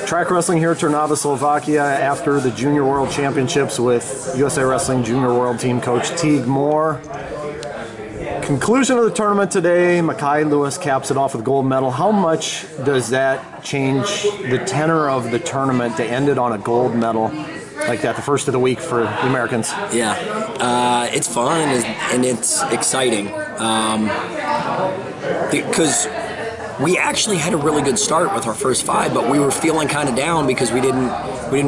Track wrestling here at Trnava, Slovakia after the Junior World Championships with USA Wrestling Junior World Team coach Teague Moore. Conclusion of the tournament today, Mekhi Lewis caps it off with gold medal. How much does that change the tenor of the tournament to end it on a gold medal like that, the first of the week for the Americans? Yeah, it's fun and it's exciting because we actually had a really good start with our first 5, but we were feeling kind of down because we didn't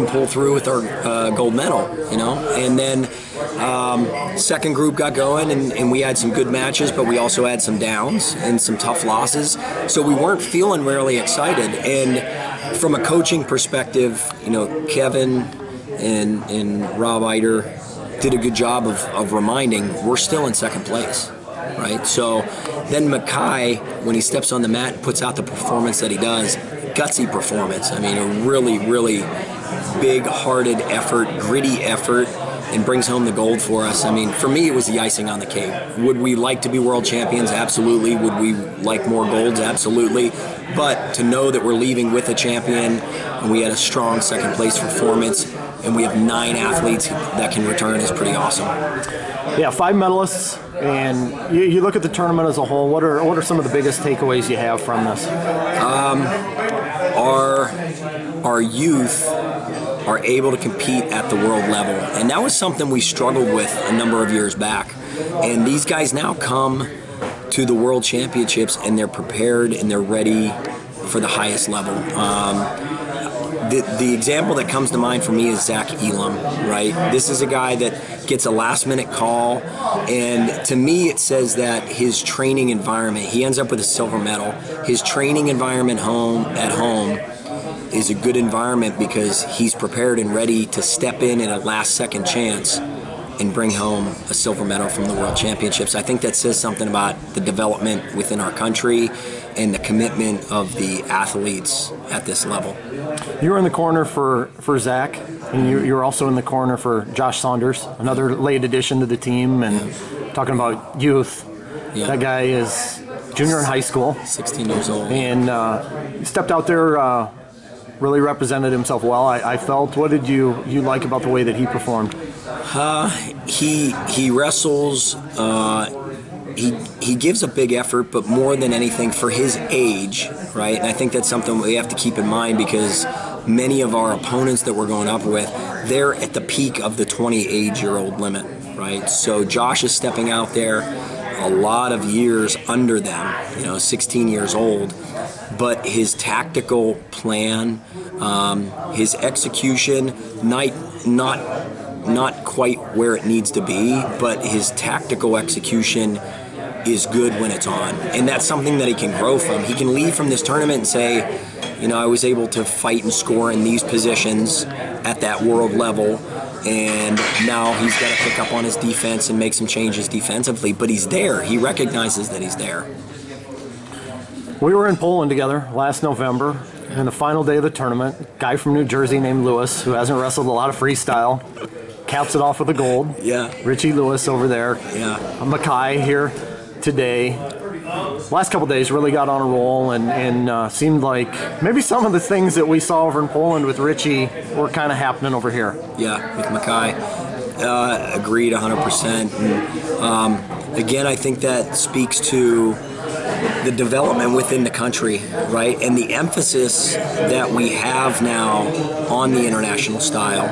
pull through with our gold medal, you know. And then second group got going, and we had some good matches, but we also had some downs and some tough losses. So we weren't feeling really excited. And from a coaching perspective, you know, Kevin and Rob Eider did a good job of reminding we're still in second place. Right, so then Mekhi, when he steps on the mat and puts out the performance that he does, gutsy performance. I mean, a really, really big-hearted effort, gritty effort, and brings home the gold for us. I mean, for me, it was the icing on the cake. Would we like to be world champions? Absolutely. Would we like more golds? Absolutely. But to know that we're leaving with a champion, and we had a strong second-place performance, and we have 9 athletes that can return is pretty awesome. Yeah, 5 medalists, and you look at the tournament as a whole. What are some of the biggest takeaways you have from this? Our youth are able to compete at the world level, and that was something we struggled with a number of years back. And these guys now come to the World Championships, and they're prepared and they're ready for the highest level. The example that comes to mind for me is Zach Elam, right? This is a guy that gets a last-minute call, and to me it says that his training environment, he ends up with a silver medal. His training environment at home is a good environment because he's prepared and ready to step in a last-second chance and bring home a silver medal from the World Championships. I think that says something about the development within our country and the commitment of the athletes at this level. You were in the corner for Zach, and you were also in the corner for Josh Saunders, another late addition to the team, and talking about youth. Yeah. That guy is junior in high school. 16 years old. And he stepped out there, really represented himself well, I felt. What did you like about the way that he performed? He wrestles, he gives a big effort, but more than anything for his age, right? And I think that's something we have to keep in mind because many of our opponents that we're going up with, they're at the peak of the 28-year-old limit, right? So Josh is stepping out there a lot of years under them, 16 years old, but his tactical plan, his execution, not quite where it needs to be, but his tactical execution is good when it's on. And that's something that he can grow from. He can leave from this tournament and say, I was able to fight and score in these positions at that world level, and now he's got to pick up on his defense and make some changes defensively, but he's there. He recognizes that he's there. We were in Poland together last November, and the final day of the tournament, a guy from New Jersey named Lewis, who hasn't wrestled a lot of freestyle, caps it off with a gold. Yeah. Richie Lewis over there. Yeah. Mekhi here today. Last couple days really got on a roll and seemed like maybe some of the things that we saw over in Poland with Richie were kind of happening over here. Yeah, with Mekhi. Agreed 100%. And, again, I think that speaks to the development within the country, right? And the emphasis that we have now on the international style.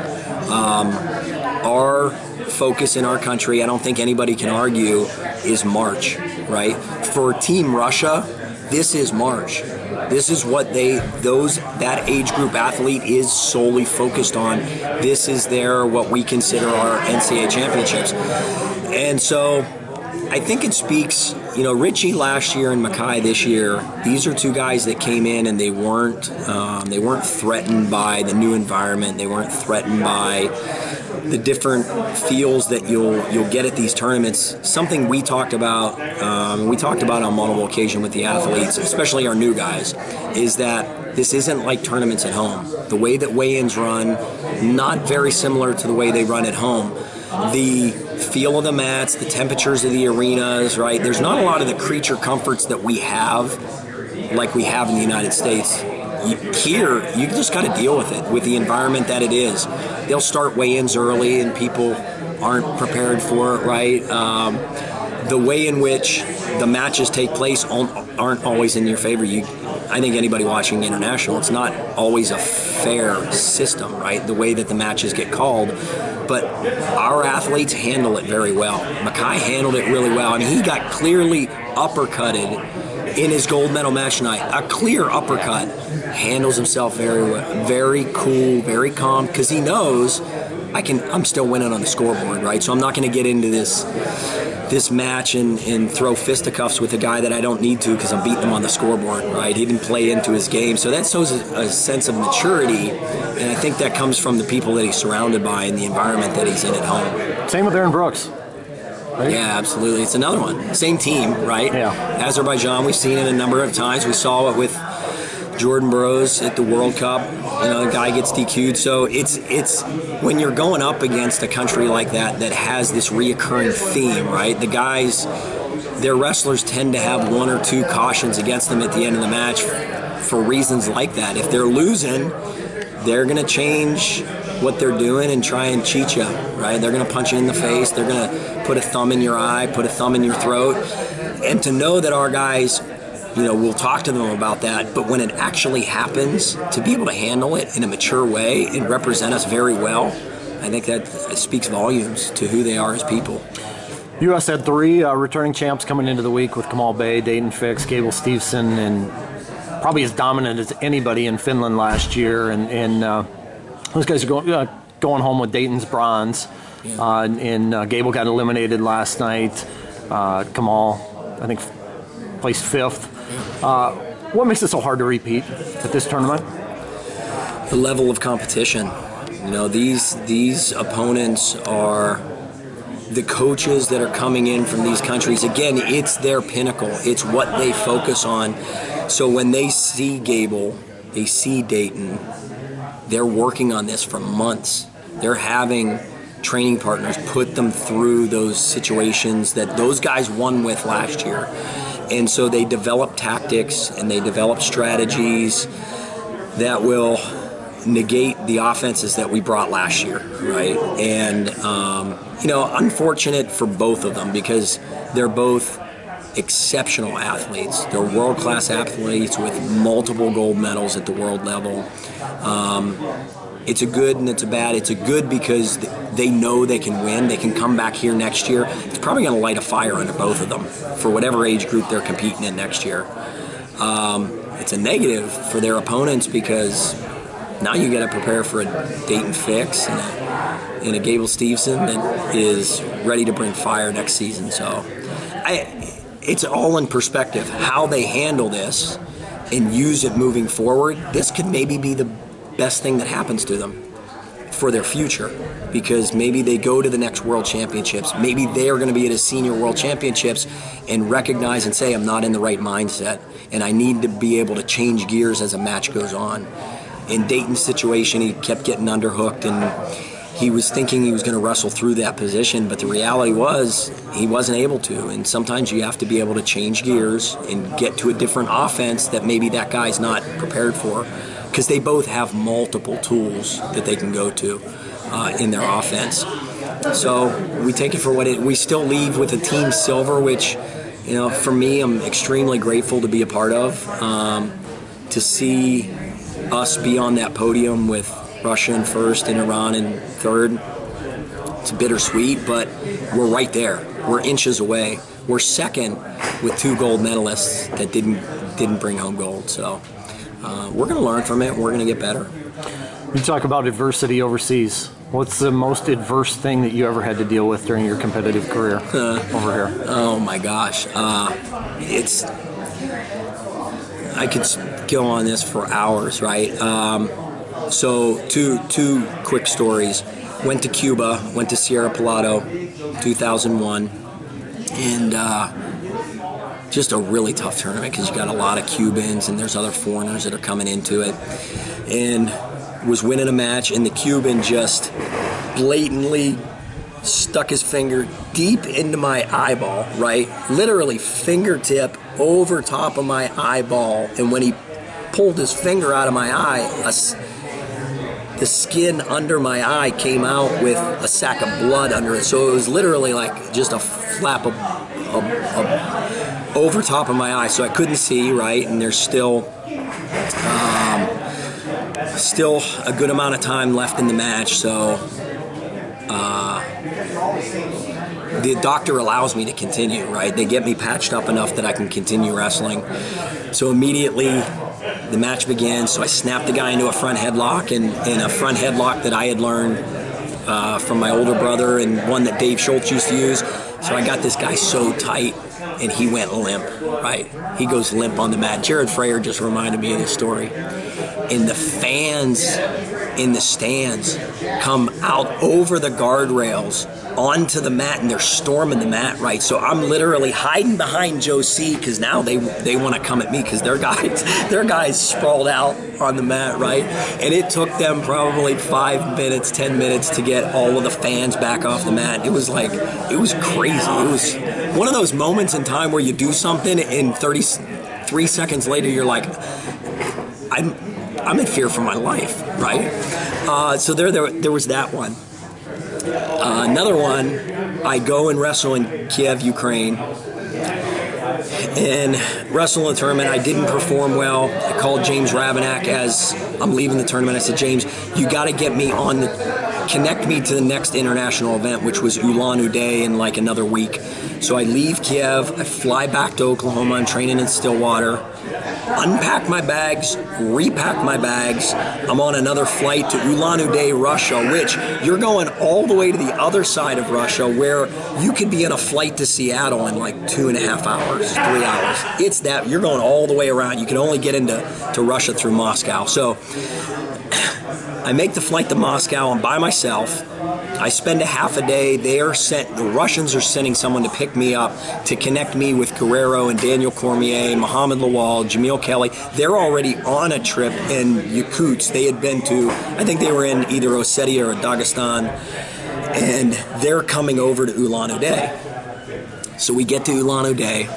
Our focus in our country, I don't think anybody can argue, is March, right? For Team Russia, this is March. This is what that age group athlete is solely focused on. This is what we consider our NCAA championships. And so I think it speaks, Richie last year and Mekhi this year, these are two guys that came in and they weren't threatened by the new environment. They weren't threatened by the different feels that you'll get at these tournaments. Something we talked about on multiple occasions with the athletes, especially our new guys, is that this isn't like tournaments at home. The way that weigh-ins run, not very similar to the way they run at home. The feel of the mats, the temperatures of the arenas, right? There's not a lot of the creature comforts that we have, like we have in the United States. here, you just got to deal with it, with the environment that it is. They'll start weigh-ins early, and people aren't prepared for it, right? The way in which the matches take place aren't always in your favor. I think anybody watching international, it's not always a fair system, right? The way that the matches get called. But our athletes handle it very well. Mackay handled it really well. I mean, he got clearly uppercutted in his gold medal match tonight. A clear uppercut. Handles himself very well. Very cool, very calm, because he knows I'm still winning on the scoreboard, right? So I'm not going to get into this match and throw fisticuffs with a guy that I don't need to because I'm beating him on the scoreboard, right? He didn't play into his game. So that shows a sense of maturity, and I think that comes from the people that he's surrounded by and the environment that he's in at home. Same with Aaron Brooks. Right? Yeah, absolutely. It's another one. Same team, right? Yeah. Azerbaijan, we've seen it a number of times. We saw it with Jordan Burroughs at the World Cup. The guy gets DQ'd. So it's when you're going up against a country like that has this reoccurring theme, right? The guys, their wrestlers tend to have one or two cautions against them at the end of the match for reasons like that. If they're losing, they're going to change what they're doing and try and cheat you, right? They're going to punch you in the face. They're going to put a thumb in your eye, put a thumb in your throat. And to know that our guys, we'll talk to them about that, but when it actually happens, to be able to handle it in a mature way and represent us very well, I think that speaks volumes to who they are as people. U.S. had 3 returning champs coming into the week with Kamal Bay, Dayton Fix, Gable Steveson, and probably as dominant as anybody in Finland last year. And those guys are going home with Dayton's bronze. Yeah. And Gable got eliminated last night. Kamal, I think, placed 5th. What makes it so hard to repeat at this tournament? The level of competition. These opponents are the coaches that are coming in from these countries. Again, it's their pinnacle. It's what they focus on. So when they see Gable, they see Dayton, they're working on this for months. They're having training partners put them through those situations that those guys won with last year. And so they develop tactics and they develop strategies that will negate the offenses that we brought last year, right? And, unfortunate for both of them because they're both exceptional athletes. They're world-class athletes with multiple gold medals at the world level. It's a good and it's a bad. It's a good because they know they can win. They can come back here next year. It's probably going to light a fire under both of them for whatever age group they're competing in next year. It's a negative for their opponents because now you got to prepare for a Dayton Fix and a Gable Steveson that is ready to bring fire next season. So it's all in perspective. How they handle this and use it moving forward, this could maybe be the best thing that happens to them for their future, because maybe they go to the next World Championships. Maybe they are going to be at a Senior World Championships and recognize and say, I'm not in the right mindset, and I need to be able to change gears as a match goes on. In Dayton's situation, he kept getting underhooked, and he was thinking he was going to wrestle through that position, but the reality was he wasn't able to, and sometimes you have to be able to change gears and get to a different offense that maybe that guy's not prepared for, because they both have multiple tools that they can go to in their offense. So we take it for what we still leave with a team silver, which, for me, I'm extremely grateful to be a part of. To see us be on that podium with Russia in first and Iran in third, it's bittersweet, but we're right there. We're inches away. We're second with 2 gold medalists that didn't bring home gold. So we're going to learn from it. We're going to get better. You talk about adversity overseas. What's the most adverse thing that you ever had to deal with during your competitive career over here? Oh my gosh. I could go on this for hours, right? So two quick stories. Went to Cuba, went to Sierra Pilado, 2001, and just a really tough tournament because you got a lot of Cubans and there's other foreigners that are coming into it. And was winning a match, and the Cuban just blatantly stuck his finger deep into my eyeball, right? Literally fingertip over top of my eyeball. And when he pulled his finger out of my eye, the skin under my eye came out with a sack of blood under it. So it was literally like just a flap of over top of my eye, so I couldn't see, right? And there's still a good amount of time left in the match, so the doctor allows me to continue, right? They get me patched up enough that I can continue wrestling. So immediately the match begins, so I snap the guy into a front headlock, and in a front headlock that I had learned from my older brother and one that Dave Schultz used to use. So I got this guy so tight, and he went limp, right? He goes limp on the mat. Jared Frayer just reminded me of this story. And the fans in the stands come out over the guardrails onto the mat, and they're storming the mat, right? So I'm literally hiding behind Joe C, because now they want to come at me because their guys sprawled out on the mat, right? And it took them probably 5 minutes, 10 minutes to get all of the fans back off the mat. It was crazy. It was one of those moments in time where you do something and 33 seconds later you're like, I'm in fear for my life, right? So there was that one. Another one, I go and wrestle in Kiev, Ukraine, and wrestle in the tournament. I didn't perform well. I called James Ravenak as I'm leaving the tournament. I said, James, you got to get me connect me to the next international event, which was Ulan-Ude in like another week. So I leave Kiev, I fly back to Oklahoma. I'm training in Stillwater. Unpack my bags, repack my bags. I'm on another flight to Ulan-Ude, Russia, which you're going all the way to the other side of Russia, where you could be on a flight to Seattle in like 2.5 hours, 3 hours. It's that, you're going all the way around. You can only get into Russia through Moscow. So I make the flight to Moscow. I'm by myself. I spend a half a day. The Russians are sending someone to pick me up to connect me with Guerrero and Daniel Cormier, Mohamed Lawal, Jamil Kelly. They're already on a trip in Yakutsk. They had been to, I think they were in either Ossetia or Dagestan, and they're coming over to Ulan-Ude. So we get to Ulan-Ude.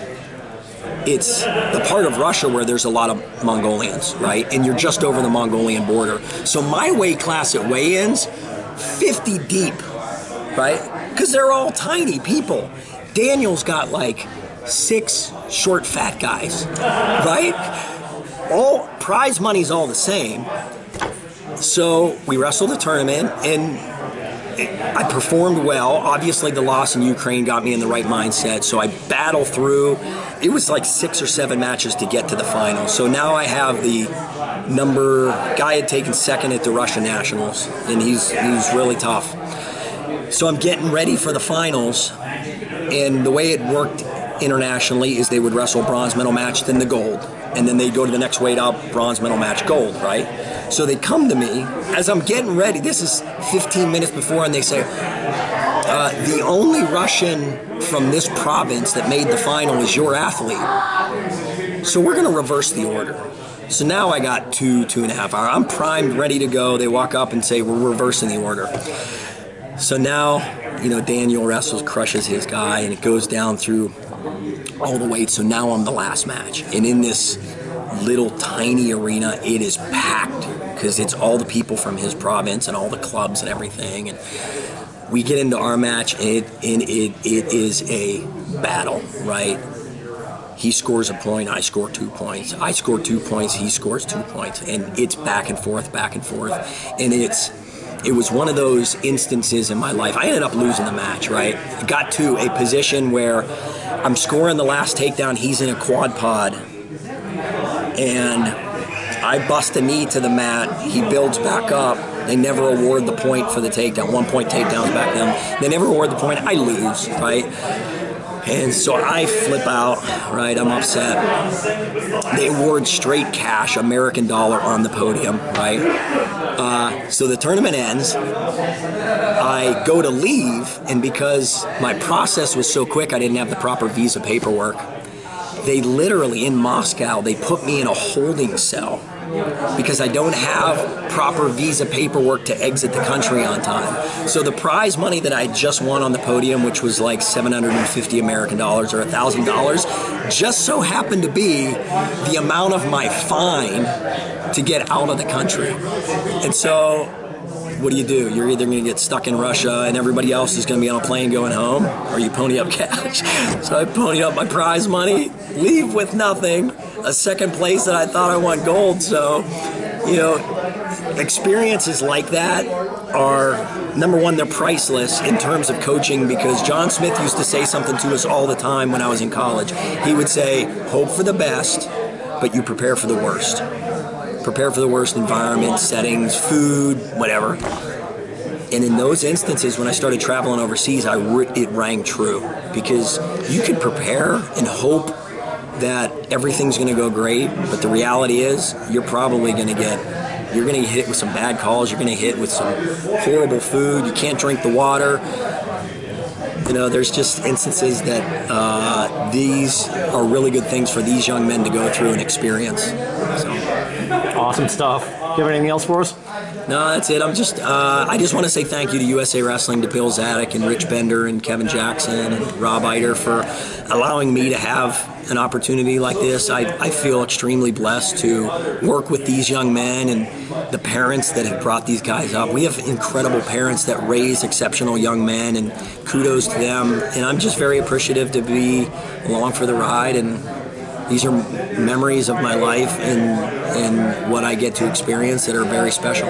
It's the part of Russia where there's a lot of Mongolians, right? And you're just over the Mongolian border. So my weight class at weigh-ins, 50 deep, right? Because they're all tiny people. Daniel's got like 6 short, fat guys, right? All prize money's all the same. So we wrestled the tournament, and I performed well. Obviously, the loss in Ukraine got me in the right mindset, so I battled through. It was like 6 or 7 matches to get to the final. So now I have the guy had taken second at the Russian Nationals, and he's really tough. So I'm getting ready for the finals, and the way it worked internationally is they would wrestle bronze medal match, then the gold, and then they'd go to the next weight up, bronze medal match, gold, right? So they come to me as I'm getting ready. This is 15 minutes before, and they say, the only Russian from this province that made the final is your athlete. So we're going to reverse the order. So now I got 2.5 hours. I'm primed, ready to go. They walk up and say, we're reversing the order. So now, Daniel wrestles, crushes his guy, and it goes down through all the weights. So now I'm the last match. And in this little tiny arena, it is packed because it's all the people from his province and all the clubs and everything. And we get into our match, and it is a battle, right? He scores a point, I score 2 points. I score 2 points, he scores 2 points. And it's back and forth. And it was one of those instances in my life. I ended up losing the match, right? I got to a position where I'm scoring the last takedown. He's in a quad pod. And I bust a knee to the mat. He builds back up. They never award the point for the takedown. 1 point takedowns back then. They never award the point. I lose, right? And so I flip out, right? I'm upset. They award straight cash, American dollar on the podium, right? So the tournament ends. I go to leave, and because my process was so quick, I didn't have the proper visa paperwork. They literally, in Moscow, they put me in a holding cell because I don't have proper visa paperwork to exit the country on time. So the prize money that I just won on the podium, which was like $750 American dollars or $1,000, just so happened to be the amount of my fine to get out of the country. And so what do? You're either going to get stuck in Russia and everybody else is going to be on a plane going home, or you pony up cash. So I ponied up my prize money, leave with nothing, a second place that I thought I won gold. So, you know, experiences like that are, number one, they're priceless in terms of coaching, because John Smith used to say something to us all the time when I was in college. He would say, hope for the best, but you prepare for the worst. Prepare for the worst environment, settings, food, whatever. And in those instances, when I started traveling overseas, it rang true, because you can prepare and hope that everything's going to go great, but the reality is you're probably going to get hit with some bad calls, you're going to hit with some horrible food, you can't drink the water. You know, there's just instances that these are really good things for these young men to go through and experience. So. Awesome stuff. Do you have anything else for us? No, that's it. I just want to say thank you to USA Wrestling, to Bill Zadek and Rich Bender and Kevin Jackson and Rob Eider for allowing me to have an opportunity like this. I feel extremely blessed to work with these young men and the parents that have brought these guys up. We have incredible parents that raise exceptional young men, and kudos to them. And I'm just very appreciative to be along for the ride, and these are memories of my life and what I get to experience that are very special.